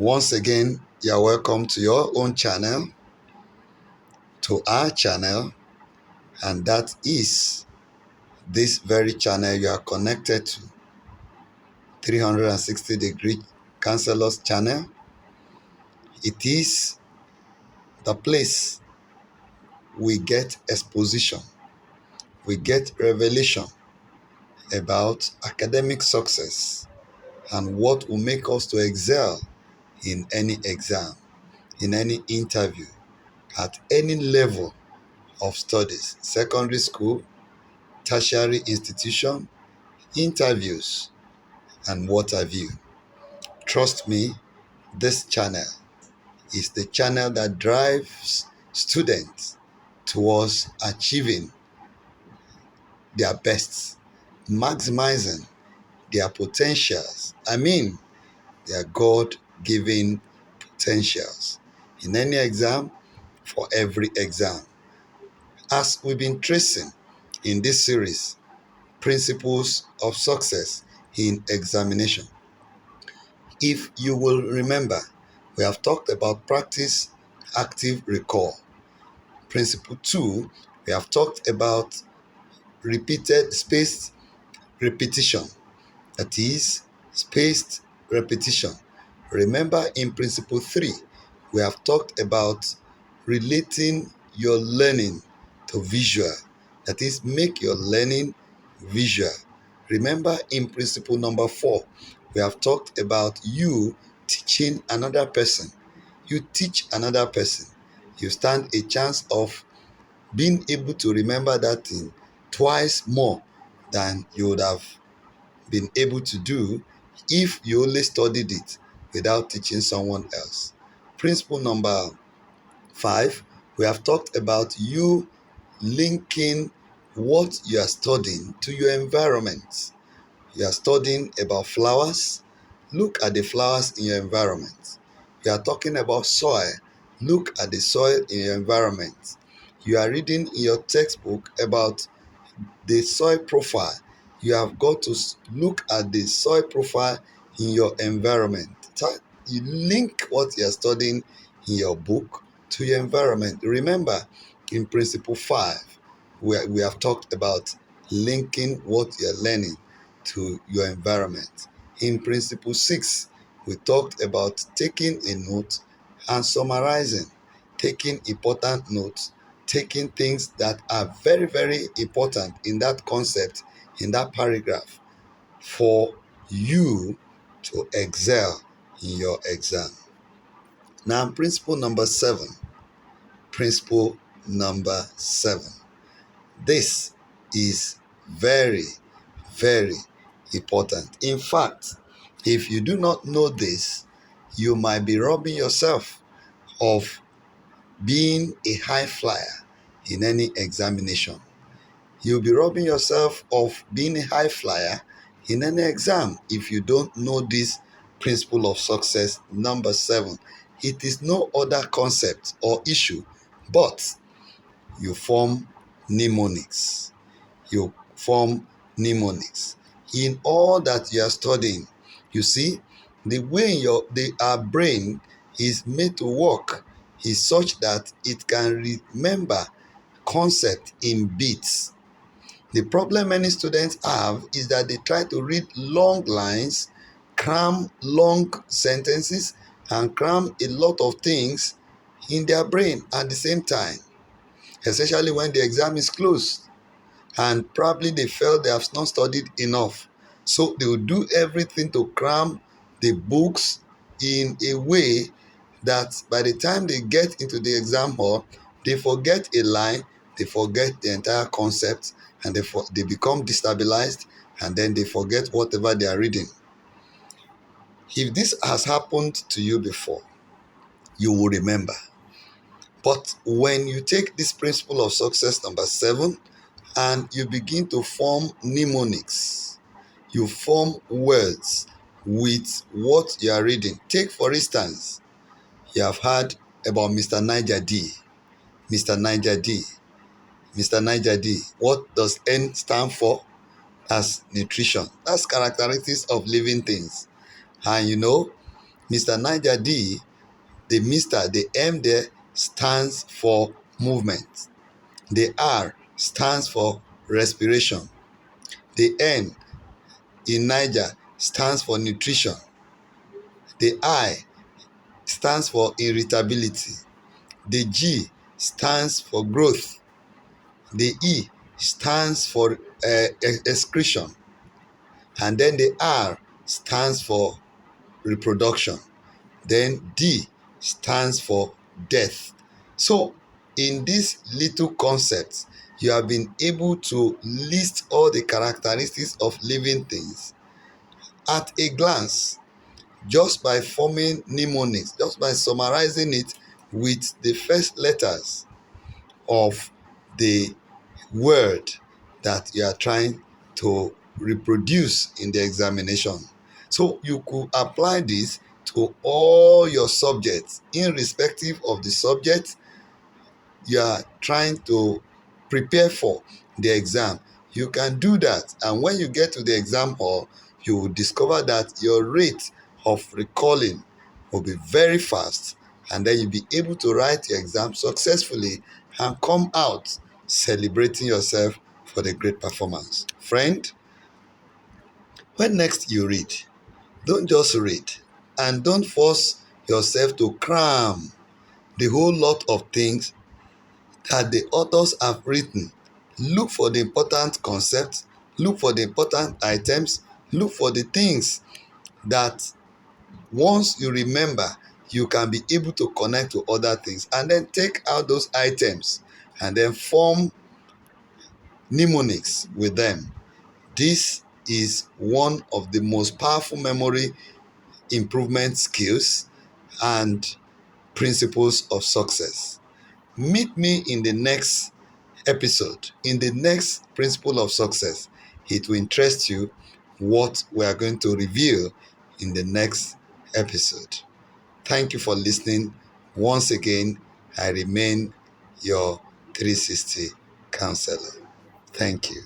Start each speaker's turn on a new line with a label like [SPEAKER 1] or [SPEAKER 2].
[SPEAKER 1] Once again, you are welcome to your own channel, to our channel, and that is this very channel you are connected to, 360-degree Counselors channel. It is the place we get exposition, we get revelation about academic success and what will make us to excel in any exam, in any interview, at any level of studies, secondary school, tertiary institution, interviews, and what have you. Trust me, this channel is the channel that drives students towards achieving their best, maximizing their potentials. Their God-given potentials in any exam, for every exam. As we've been tracing in this series, Principles of Success in Examination. If you will remember, we have talked about practice, active recall. Principle 2, we have talked about repeated spaced repetition. That is, spaced repetition. Remember, in Principle 3, we have talked about relating your learning to visual. That is, make your learning visual. Remember, in Principle number 4, we have talked about you teaching another person. You teach another person, you stand a chance of being able to remember that thing twice more than you would have been able to do if you only studied it without teaching someone else. Principle number 5, we have talked about you linking what you are studying to your environment. You are studying about flowers, look at the flowers in your environment. You are talking about soil, look at the soil in your environment. You are reading in your textbook about the soil profile. You have got to look at the soil profile in your environment. You link what you are studying in your book to your environment. Remember, in Principle 5, we have talked about linking what you're learning to your environment. In Principle 6, we talked about taking a note and summarizing, taking important notes, taking things that are very, very important in that concept, in that paragraph, for you to excel in your exam. Now, principle number 7. Principle number 7. This is very, very important. In fact, if you do not know this, you might be robbing yourself of being a high flyer in any examination. You'll be robbing yourself of being a high flyer in any exam if you don't know this principle of success number 7. It is no other concept or issue, but you form mnemonics. You form mnemonics in all that you are studying. You see, the way our brain is made to work is such that it can remember concept in bits. The problem many students have is that they try to read long lines, cram long sentences, and cram a lot of things in their brain at the same time, especially when the exam is close and probably they felt they have not studied enough. So they will do everything to cram the books in a way that by the time they get into the exam hall, they forget a line, they forget the entire concept, and they become destabilized, and then they forget whatever they are reading. If this has happened to you before, you will remember. But when you take this principle of success number 7 and you begin to form mnemonics, you form words with what you are reading. Take, for instance, you have heard about Mr. Niger D. Mr. Niger D. Mr. Niger D. What does N stand for? As nutrition. That's characteristics of living things. And Mr. Niger D, the Mr., the M there stands for movement. The R stands for respiration. The N in Niger stands for nutrition. The I stands for irritability. The G stands for growth. The E stands for excretion. And then the R stands for reproduction. Then D stands for death. So, in these little concepts, you have been able to list all the characteristics of living things at a glance, just by forming mnemonics, just by summarizing it with the first letters of the word that you are trying to reproduce in the examination. So you could apply this to all your subjects, irrespective of the subject you are trying to prepare for the exam. You can do that, and when you get to the exam hall, you will discover that your rate of recalling will be very fast, and then you'll be able to write your exam successfully and come out celebrating yourself for the great performance. Friend, when next you read, don't just read, and don't force yourself to cram the whole lot of things that the authors have written. Look for the important concepts, look for the important items, look for the things that once you remember, you can be able to connect to other things, and then take out those items and then form mnemonics with them. This is one of the most powerful memory improvement skills and principles of success. Meet me in the next episode, in the next principle of success. It will interest you what we are going to reveal in the next episode. Thank you for listening. Once again, I remain your 360 counselor. Thank you.